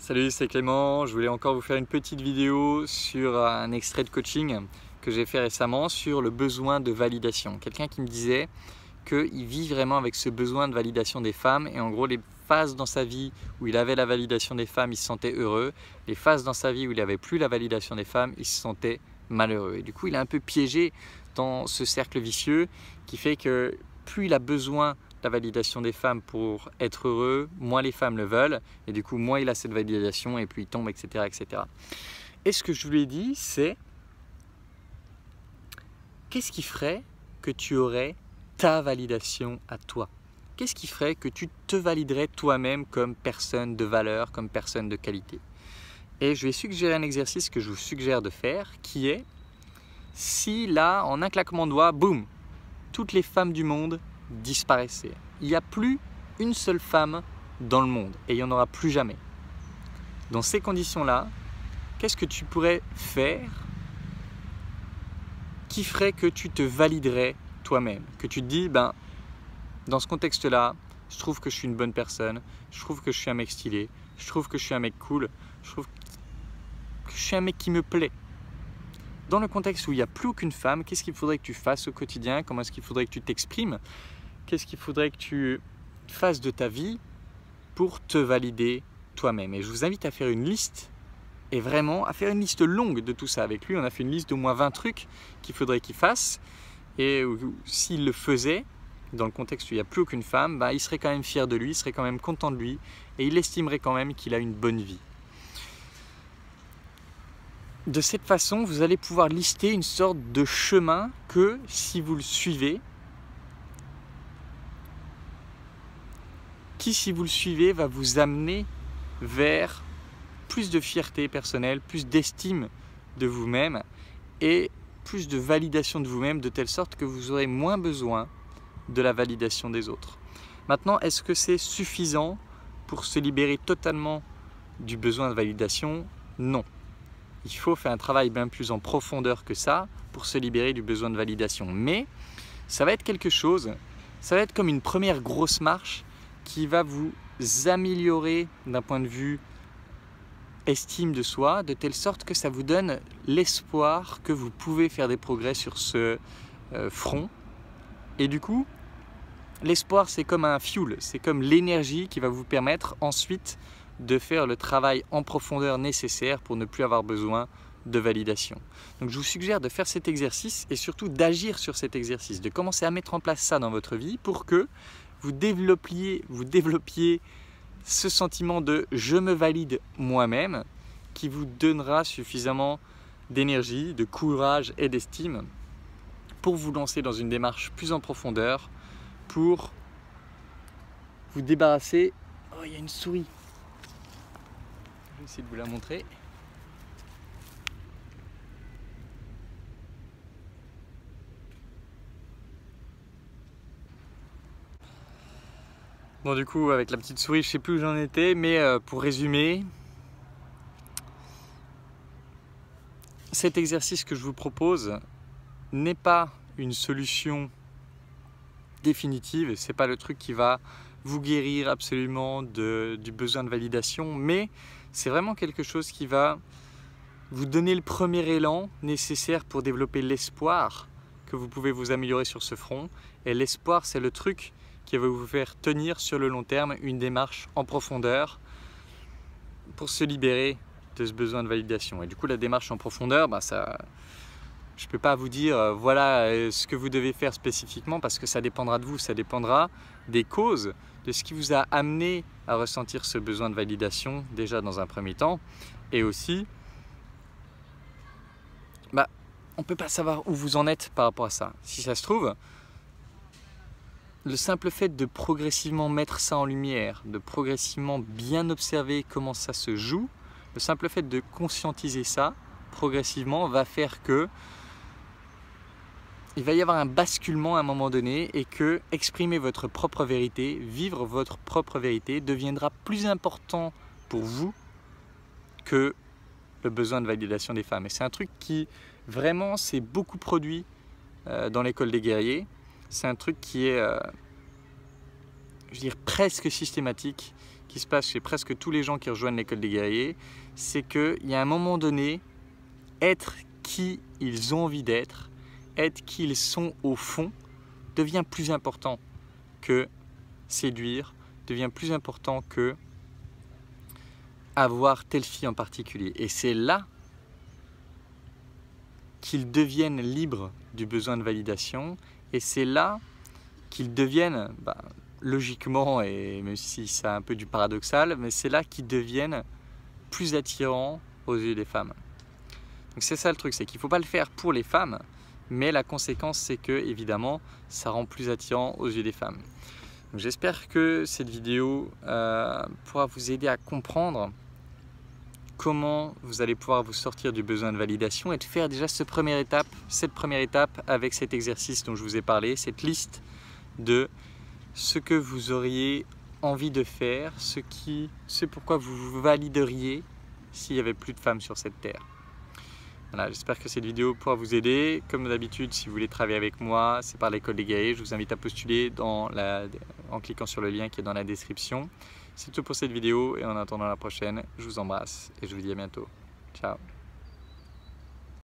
Salut, c'est Clément. Je voulais encore vous faire une petite vidéo sur un extrait de coaching que j'ai fait récemment sur le besoin de validation. Quelqu'un qui me disait qu'il vit vraiment avec ce besoin de validation des femmes et en gros les phases dans sa vie où il avait la validation des femmes, il se sentait heureux. Les phases dans sa vie où il n'avait plus la validation des femmes, il se sentait malheureux. Et du coup, il est un peu piégé dans ce cercle vicieux qui fait que plus il a besoin la validation des femmes pour être heureux, moins les femmes le veulent et du coup moins il a cette validation et puis il tombe, etc. etc. Et ce que je lui ai dit, c'est qu'est-ce qui ferait que tu aurais ta validation à toi? Qu'est-ce qui ferait que tu te validerais toi-même comme personne de valeur, comme personne de qualité? Et je lui ai suggéré un exercice que je vous suggère de faire qui est si là, en un claquement de doigts, boum, toutes les femmes du monde disparaissaient. Il n'y a plus une seule femme dans le monde et il n'y en aura plus jamais. Dans ces conditions-là, qu'est-ce que tu pourrais faire qui ferait que tu te validerais toi-même? Que tu te dis, ben, dans ce contexte-là, je trouve que je suis une bonne personne, je trouve que je suis un mec stylé, je trouve que je suis un mec cool, je trouve que je suis un mec qui me plaît. Dans le contexte où il n'y a plus aucune femme, qu'est-ce qu'il faudrait que tu fasses au quotidien? Comment est-ce qu'il faudrait que tu t'exprimes? Qu'est-ce qu'il faudrait que tu fasses de ta vie pour te valider toi-même? Et je vous invite à faire une liste et vraiment à faire une liste longue de tout ça avec lui. On a fait une liste d'au moins 20 trucs qu'il faudrait qu'il fasse et s'il le faisait dans le contexte où il n'y a plus aucune femme, bah, il serait quand même fier de lui, il serait quand même content de lui et il estimerait quand même qu'il a une bonne vie. De cette façon, vous allez pouvoir lister une sorte de chemin que si vous le suivez, si vous le suivez, va vous amener vers plus de fierté personnelle, plus d'estime de vous-même et plus de validation de vous-même, de telle sorte que vous aurez moins besoin de la validation des autres. Maintenant, est-ce que c'est suffisant pour se libérer totalement du besoin de validation? Non. Il faut faire un travail bien plus en profondeur que ça pour se libérer du besoin de validation. Mais ça va être quelque chose, ça va être comme une première grosse marche qui va vous améliorer d'un point de vue estime de soi, de telle sorte que ça vous donne l'espoir que vous pouvez faire des progrès sur ce front. Et du coup, l'espoir, c'est comme un fuel, c'est comme l'énergie qui va vous permettre ensuite de faire le travail en profondeur nécessaire pour ne plus avoir besoin de validation. Donc je vous suggère de faire cet exercice et surtout d'agir sur cet exercice, de commencer à mettre en place ça dans votre vie pour que vous développiez ce sentiment de « je me valide moi-même » qui vous donnera suffisamment d'énergie, de courage et d'estime pour vous lancer dans une démarche plus en profondeur, pour vous débarrasser… Oh, il y a une souris. Je vais essayer de vous la montrer. Bon, du coup, avec la petite souris, je ne sais plus où j'en étais, mais pour résumer, cet exercice que je vous propose n'est pas une solution définitive, ce n'est pas le truc qui va vous guérir absolument du besoin de validation, mais c'est vraiment quelque chose qui va vous donner le premier élan nécessaire pour développer l'espoir que vous pouvez vous améliorer sur ce front. Et l'espoir, c'est le truc qui va vous faire tenir sur le long terme une démarche en profondeur pour se libérer de ce besoin de validation. Et du coup, la démarche en profondeur, bah, je ne peux pas vous dire voilà ce que vous devez faire spécifiquement parce que ça dépendra de vous, ça dépendra des causes, de ce qui vous a amené à ressentir ce besoin de validation déjà dans un premier temps. Et aussi, bah, on ne peut pas savoir où vous en êtes par rapport à ça. Si ça se trouve, le simple fait de progressivement mettre ça en lumière, de progressivement bien observer comment ça se joue, le simple fait de conscientiser ça progressivement va faire que il va y avoir un basculement à un moment donné et que exprimer votre propre vérité, vivre votre propre vérité deviendra plus important pour vous que le besoin de validation des femmes. Et c'est un truc qui vraiment s'est beaucoup produit dans l'école des guerriers. C'est un truc qui est, je veux dire, presque systématique qui se passe chez presque tous les gens qui rejoignent l'école des guerriers, c'est qu'il y a un moment donné, être qui ils ont envie d'être, être qui ils sont au fond, devient plus important que séduire, devient plus important que avoir telle fille en particulier. Et c'est là qu'ils deviennent libres du besoin de validation, et c'est là qu'ils deviennent, logiquement, et même si c'est un peu du paradoxal, mais c'est là qu'ils deviennent plus attirants aux yeux des femmes. Donc c'est ça le truc, c'est qu'il ne faut pas le faire pour les femmes, mais la conséquence c'est que, évidemment, ça rend plus attirant aux yeux des femmes. J'espère que cette vidéo pourra vous aider à comprendre comment vous allez pouvoir vous sortir du besoin de validation et de faire déjà cette première étape avec cet exercice dont je vous ai parlé, cette liste de ce que vous auriez envie de faire, ce pourquoi vous vous valideriez s'il n'y avait plus de femmes sur cette terre. Voilà, j'espère que cette vidéo pourra vous aider. Comme d'habitude, si vous voulez travailler avec moi, c'est par l'école des guerriers. Je vous invite à postuler en cliquant sur le lien qui est dans la description. C'est tout pour cette vidéo et en attendant la prochaine, je vous embrasse et je vous dis à bientôt. Ciao.